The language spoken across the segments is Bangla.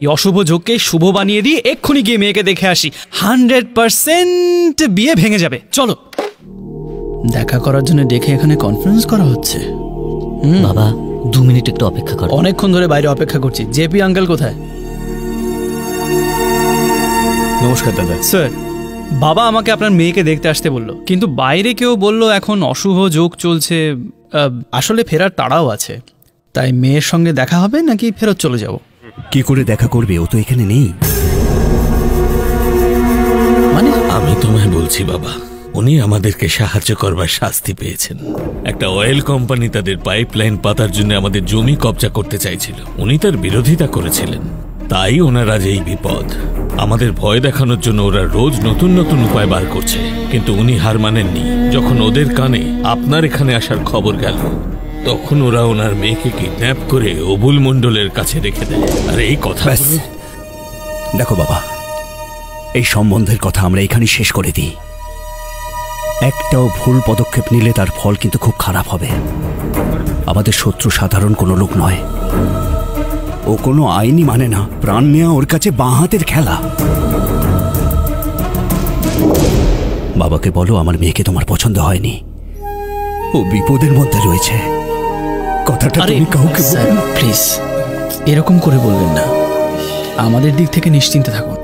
এই অশুভ যোগকে শুভ বানিয়ে দিয়ে এক্ষুনি গিয়ে মেয়েকে দেখে আসি। 100% বিয়ে ভেঙে যাবে। চলো। দেখা করার জন্য ডেকে এখানে কনফারেন্স করা হচ্ছে। বাবা 2 মিনিট একটু অপেক্ষা কর। অনেকক্ষণ ধরে বাইরে অপেক্ষা করছি। জেপি আঙ্কেল কোথায়? নমস্কার দাদা। স্যার, বাবা আমাকে আপনার মেয়েকে দেখতে আসতে বললো, কিন্তু বাইরে কেউ বললো এখন অশুভ যোগ চলছে, আসলে ফেরার তাড়াও আছে। তাই মেয়ের সঙ্গে দেখা হবে নাকি ফেরত চলে যাব? কি করে দেখা করবে? ও তো এখানে নেই। মানে আমি তোমায় বলছি বাবা, উনি আমাদেরকে সাহায্য করবার শাস্তি পেয়েছেন। একটা অয়েল কোম্পানি তাদের পাইপলাইন পাতার জন্য আমাদের জমি কবজা করতে চাইছিল। উনি তার বিরোধিতা করেছিলেন, তাই ওনার আজ এই বিপদ। আমাদের ভয় দেখানোর জন্য ওরা রোজ নতুন নতুন উপায় বার করছে, কিন্তু উনি হার মানেননি। যখন ওদের কানে আপনার এখানে আসার খবর গেল, তখন ওরা ওনার মেয়েকে কিডন্যাপ করে অবুল মণ্ডলের কাছে রেখে দেয়। আর এই কথা দেখো বাবা, এই সম্বন্ধের কথা আমরা এখানে শেষ করে দিই। একটাও ভুল পদক্ষেপ নিলে তার ফল কিন্তু খুব খারাপ হবে। আমাদের শত্রু সাধারণ কোনো লোক নয়, ও কোনো আইনই মানে না। প্রাণ নেওয়া ওর কাছে বাঁ হাতের খেলা। বাবাকে বলো আমার মেয়েকে তোমার পছন্দ হয়নি, ও বিপদের মধ্যে রয়েছে। কথাটা তুমি কাউকে প্লিজ এরকম করে বলবেন না। আমাদের দিক থেকে নিশ্চিন্তে থাকুন।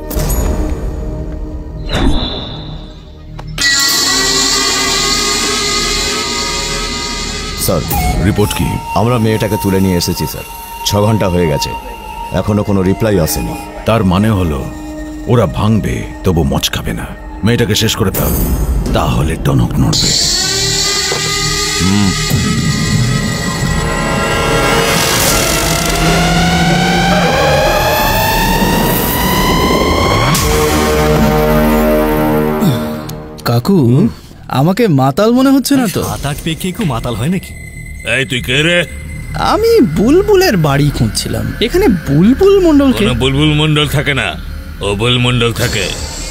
স্যার, রিপোর্ট কি? আমরা মেয়েটাকে তুলে নিয়ে এসেছি স্যার। 6 ঘন্টা হয়ে গেছে, এখনো কোনো রিপ্লাই আসেনি। তার মানে হলো ওরা ভাঙবে তবু মচকাবে না। মেয়েটাকে শেষ করে দাও, তাহলে টনক নড়বে। কাকু, আমাকে মাতাল মনে হচ্ছে না তো? 7-8 পেয়ে কেউ মাতাল হয় নাকি? এই তুই কে রে? আমি বুলবুলের বাড়ি খুঁজছিলাম। এখানে বুলবুল মণ্ডলকে? কোনো বুলবুল মণ্ডল থাকে না, অবুল মণ্ডল থাকে।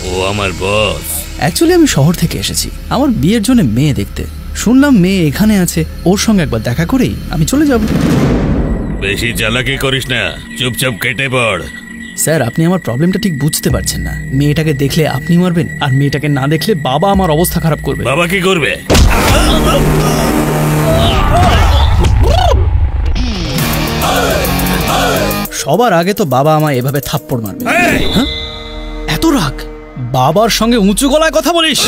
ও আমার বস। অ্যাকচুয়ালি আমি শহর থেকে এসেছি আমার বিয়ের জন্য মেয়ে দেখতে। শুনলাম মেয়ে এখানে আছে, ওর সঙ্গে একবার দেখা করেই আমি চলে যাব। বেশি চালাকি করিস না, চুপচাপ কেটে পড়। স্যার, আপনি আমার প্রবলেমটা ঠিক বুঝতে পারছেন না। মেয়েটাকে দেখলে আপনি মারবেন, আর মেয়েটাকে না দেখলে বাবা আমার অবস্থা খারাপ করবে। বাবা কি করবে? সবার আগে তো বাবা আমায় এভাবে থাপ্পড় মারবে। হ্যাঁ? এত রাগ? বাবার সঙ্গে উঁচু গলায় কথা বলিস?